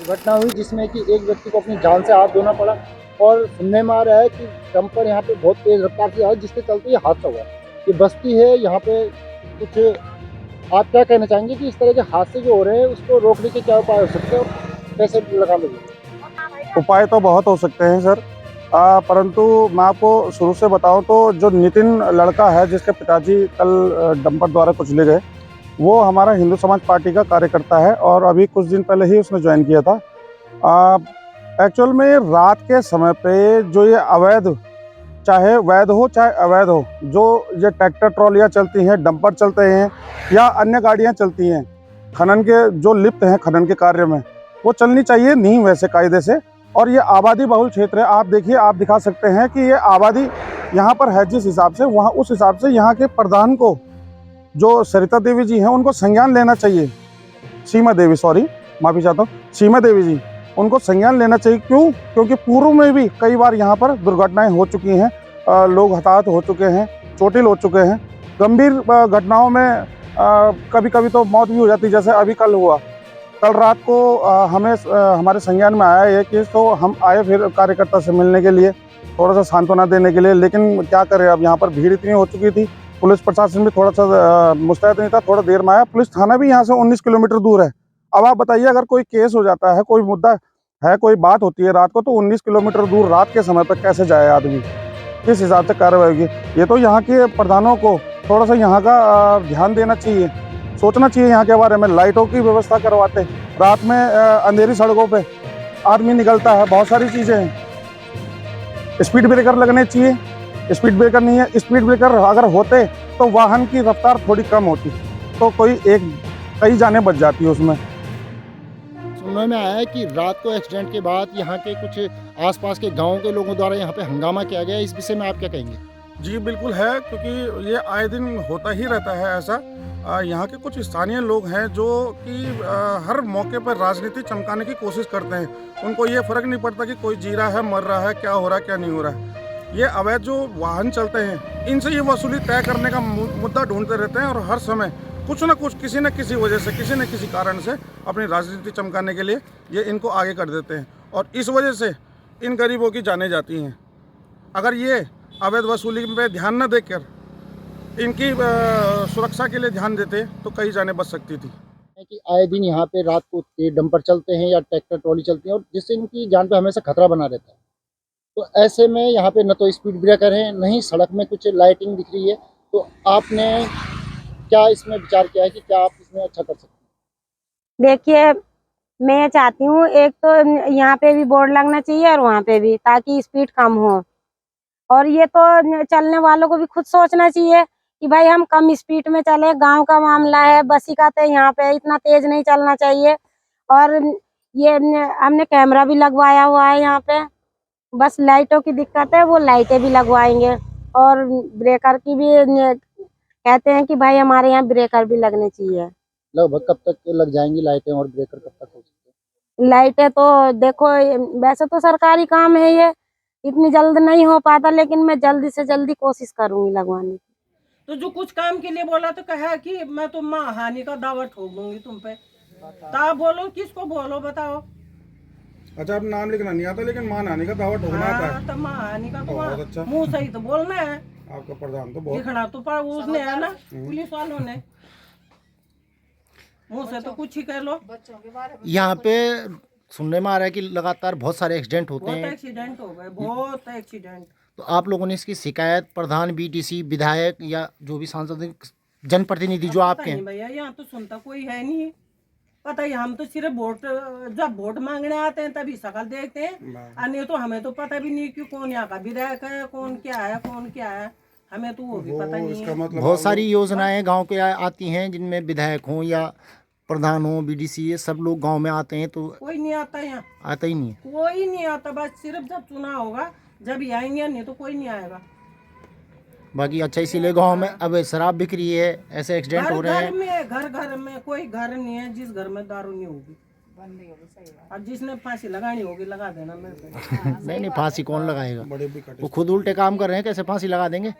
दुर्घटना हुई जिसमें कि एक व्यक्ति को अपनी जान से हाथ धोना पड़ा और सुनने में आ रहा है कि डंपर यहाँ पे बहुत तेज रफ्तार से आया जिसके चलते ये हादसा हुआ। ये बस्ती है यहाँ पे कुछ आप क्या कहना चाहेंगे कि इस तरह के हादसे जो हो रहे हैं उसको रोकने के क्या उपाय हो सकते हैं और कैसे लगाने चाहिए? उपाय तो बहुत हो सकते हैं सर। परंतु मैं आपको शुरू से बताऊं तो जो नितिन लड़का है जिसके पिताजी कल डंपर द्वारा कुचले गए, वो हमारा हिंदू समाज पार्टी का कार्यकर्ता है और अभी कुछ दिन पहले ही उसने ज्वाइन किया था। एक्चुअल में रात के समय पे जो ये अवैध, चाहे वैध हो चाहे अवैध हो, जो ये ट्रैक्टर ट्रॉलियाँ चलती हैं, डंपर चलते हैं या अन्य गाड़ियाँ चलती हैं, खनन के जो लिप्त हैं खनन के कार्य में, वो चलनी चाहिए नहीं वैसे कायदे से। और ये आबादी बहुल क्षेत्र है, आप देखिए, आप दिखा सकते हैं कि ये आबादी यहाँ पर है जिस हिसाब से, वहाँ उस हिसाब से यहाँ के प्रधान को, जो सरिता देवी जी हैं, उनको संज्ञान लेना चाहिए। सीमा देवी, सॉरी, माफ़ी चाहता हूँ, सीमा देवी जी, उनको संज्ञान लेना चाहिए। क्यों? क्योंकि पूर्व में भी कई बार यहाँ पर दुर्घटनाएं हो चुकी हैं, लोग हताहत हो चुके हैं, चोटिल हो चुके हैं, गंभीर घटनाओं में कभी कभी तो मौत भी हो जाती, जैसे अभी कल हुआ। कल रात को हमें हमारे संज्ञान में आया ये केस, तो हम आए फिर कार्यकर्ता से मिलने के लिए, थोड़ा सा सांत्वना देने के लिए। लेकिन क्या करें, अब यहाँ पर भीड़ इतनी हो चुकी थी, पुलिस प्रशासन भी थोड़ा सा मुस्तैद नहीं था, थोड़ा देर में आया। पुलिस थाना भी यहाँ से 19 किलोमीटर दूर है। अब आप बताइए, अगर कोई केस हो जाता है, कोई मुद्दा है, कोई बात होती है रात को, तो 19 किलोमीटर दूर रात के समय पर कैसे जाए आदमी, किस हिसाब से कार्रवाई होगी? ये तो यहाँ के प्रधानों को थोड़ा सा यहाँ का ध्यान देना चाहिए, सोचना चाहिए यहाँ के बारे में। लाइटों की व्यवस्था करवाते, रात में अंधेरी सड़कों पे आदमी निकलता है, बहुत सारी चीज़ें हैं। स्पीड ब्रेकर लगने चाहिए, स्पीड ब्रेकर नहीं है। स्पीड ब्रेकर अगर होते तो वाहन की रफ्तार थोड़ी कम होती, तो कई जानें बच जाती है उसमें। सुनने में आया है कि रात को एक्सीडेंट के बाद यहाँ के कुछ आसपास के गाँव के लोगों द्वारा यहाँ पे हंगामा किया गया, इस विषय में आप क्या कहेंगे? जी बिल्कुल है, क्योंकि ये आए दिन होता ही रहता है ऐसा। यहाँ के कुछ स्थानीय लोग हैं जो कि हर मौके पर राजनीति चमकाने की कोशिश करते हैं। उनको ये फर्क नहीं पड़ता कि कोई जी रहा है, मर रहा है, क्या हो रहा है, क्या नहीं हो रहा है। ये अवैध जो वाहन चलते हैं, इनसे ये वसूली तय करने का मुद्दा ढूंढते रहते हैं और हर समय कुछ ना कुछ, किसी न किसी वजह से, किसी न किसी कारण से अपनी राजनीति चमकाने के लिए ये इनको आगे कर देते हैं और इस वजह से इन गरीबों की जानें जाती हैं। अगर ये अवैध वसूली पे ध्यान न देकर इनकी सुरक्षा के लिए ध्यान देते तो कई जानें बच सकती थी। है कि आए दिन यहाँ पे रात को तेज डंपर चलते हैं या ट्रैक्टर ट्रॉली चलती है और जिससे इनकी जान पे हमेशा खतरा बना रहता है। तो ऐसे में यहाँ पे न तो स्पीड ब्रेकर है, न ही सड़क में कुछ लाइटिंग दिख रही है। तो आपने क्या इसमें विचार किया है कि क्या आप इसमें अच्छा कर सकते हैं? देखिए, मैं चाहती हूँ एक तो यहाँ पे भी बोर्ड लगना चाहिए और वहाँ पे भी, ताकि स्पीड कम हो। और ये तो चलने वालों को भी खुद सोचना चाहिए कि भाई हम कम स्पीड में चले, गांव का मामला है, बसी का तो यहाँ पे इतना तेज नहीं चलना चाहिए। और ये हमने कैमरा भी लगवाया हुआ है यहाँ पे, बस लाइटों की दिक्कत है, वो लाइटें भी लगवाएंगे। और ब्रेकर की भी कहते हैं कि भाई हमारे यहाँ ब्रेकर भी लगने चाहिए। लगभग कब तक लग जाएंगी लाइटें और ब्रेकर कब तक हो सकते हैं? लाइटें तो देखो, वैसे तो सरकारी काम है ये, इतनी जल्द नहीं हो पाता, लेकिन मैं जल्दी से जल्दी कोशिश करूंगी लगवाने की। तो जो कुछ काम के लिए बोला तो कहा कि मैं तो माँ हानि का दावा ठोक दूंगी तुम पे। तो आप बोलो, किसको बोलो, बताओ। अच्छा, अब नाम लिखना नहीं आता, लेकिन मान आने का दावा ठोकना आता है। हाँ, तो माँ हानि का बहुत अच्छा। मुंह सही तो बोलना है। आपका प्रधान तो बहुत लिखना तो पर उसने है ना, पुलिस वालों ने। मुंह से तो कुछ ही कह लो। यहाँ पे सुनने में आ रहा है कि लगातार बहुत सारे एक्सीडेंट होते बहुत हैं, एक्सीडेंट हो गए, बहुत एक्सीडेंट। तो आप लोगों ने इसकी शिकायत प्रधान, बीटीसी, विधायक या जो भी सांसद, जनप्रतिनिधि जो आपके नहीं हैं? भैया, यहाँ तो सुनता कोई है नहीं। पता ही, हम तो सिर्फ वोट, जब वोट मांगने आते हैं तभी शकल देखते हैं, अन्य तो हमें तो पता भी नहीं कि कौन यहाँ का विधायक है, कौन क्या है, कौन क्या है, हमें तो वो भी पता नहीं है। मतलब बहुत सारी योजनाएं गांव के आती हैं जिनमें विधायक हों या प्रधान हो, बीडीसी, ये सब लोग गांव में आते हैं, तो कोई नहीं आता यहाँ, आता ही नहीं है। कोई नहीं आता। बस सिर्फ जब चुनाव होगा जब ही आएंगे, नहीं तो कोई नहीं आएगा। बाकी अच्छा, इसीलिए गांव में अब शराब बिक्री है, ऐसे एक्सीडेंट हो रहे घर हैं। में, घर में कोई घर नहीं है जिस घर में दारू नहीं होगी। और जिसने फांसी लगानी होगी लगा देना मेरे को। नहीं नहीं, फांसी कौन लगाएगा? बड़े भी कटे। वो खुद उल्टे काम कर रहे हैं, कैसे फांसी लगा देंगे?